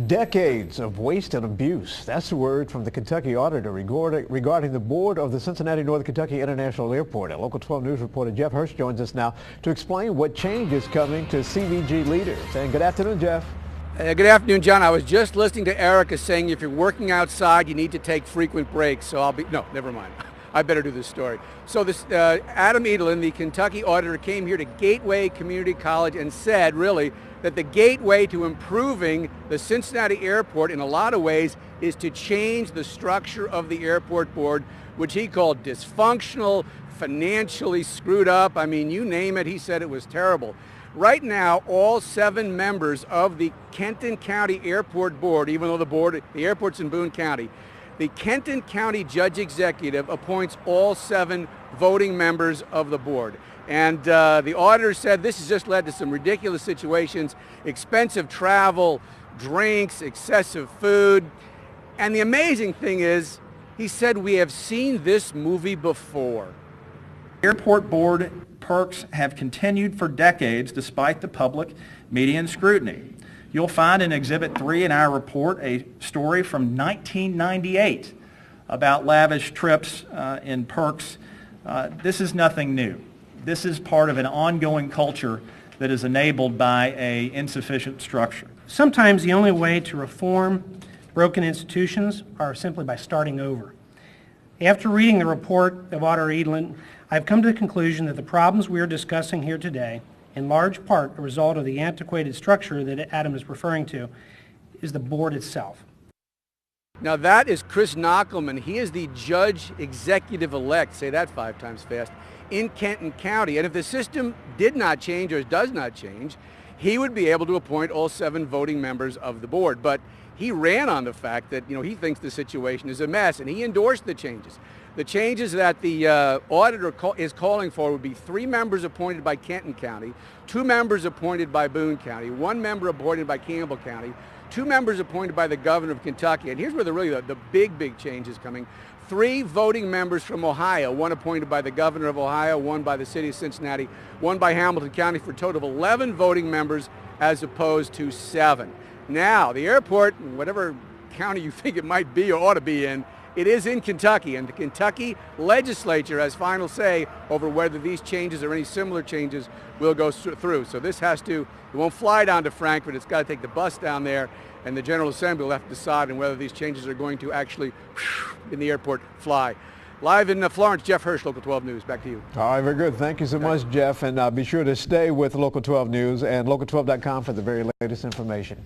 Decades of waste and abuse. That's the word from the Kentucky Auditor regarding the board of the Cincinnati Northern Kentucky International Airport. And Local 12 News reporter Jeff Hirsh joins us now to explain what change is coming to CVG leaders. And good afternoon, Jeff. Good afternoon, John. I was just listening to Erica saying if you're working outside, you need to take frequent breaks. So no, never mind. I better do this story. So this Adam Edelen, the Kentucky Auditor, came here to Gateway Community College and said, really, that the gateway to improving the Cincinnati airport in a lot of ways is to change the structure of the airport board, which he called dysfunctional, financially screwed up. I mean, you name it, he said it was terrible. Right now, all 7 members of the Kenton County Airport Board, even though the airport's in Boone County, the Kenton County Judge Executive appoints all 7 voting members of the board. And the auditor said this has just led to some ridiculous situations, expensive travel, drinks, excessive food. And the amazing thing is, he said, we have seen this movie before. Airport board perks have continued for decades despite the public, media, and scrutiny. You'll find in Exhibit 3 in our report a story from 1998 about lavish trips and perks. This is nothing new. This is part of an ongoing culture that is enabled by an insufficient structure. Sometimes the only way to reform broken institutions are simply by starting over. After reading the report of Auditor Edelen, I've come to the conclusion that the problems we are discussing here today, in large part a result of the antiquated structure that Adam is referring to, is the board itself. Now that is Chris Knockelman. He is the Judge Executive-elect, say that 5 times fast, in Kenton County. And if the system did not change or does not change, he would be able to appoint all 7 voting members of the board. But he ran on the fact that, he thinks the situation is a mess, and he endorsed the changes. The changes that the auditor is calling for would be 3 members appointed by Kenton County, 2 members appointed by Boone County, 1 member appointed by Campbell County, 2 members appointed by the governor of Kentucky. And here's where the big change is coming. 3 voting members from Ohio, 1 appointed by the governor of Ohio, 1 by the city of Cincinnati, 1 by Hamilton County, for a total of 11 voting members as opposed to 7. Now, the airport, whatever county you think it might be or ought to be in, it is in Kentucky, and the Kentucky legislature has final say over whether these changes or any similar changes will go through. So this it won't fly down to Frankfurt, it's got to take the bus down there, and the General Assembly will have to decide on whether these changes are going to actually, in the airport, fly. Live in Florence, Jeff Hirsh, Local 12 News. Back to you. All right, very good. Thank you so much, Jeff. And be sure to stay with Local 12 News and local12.com for the very latest information.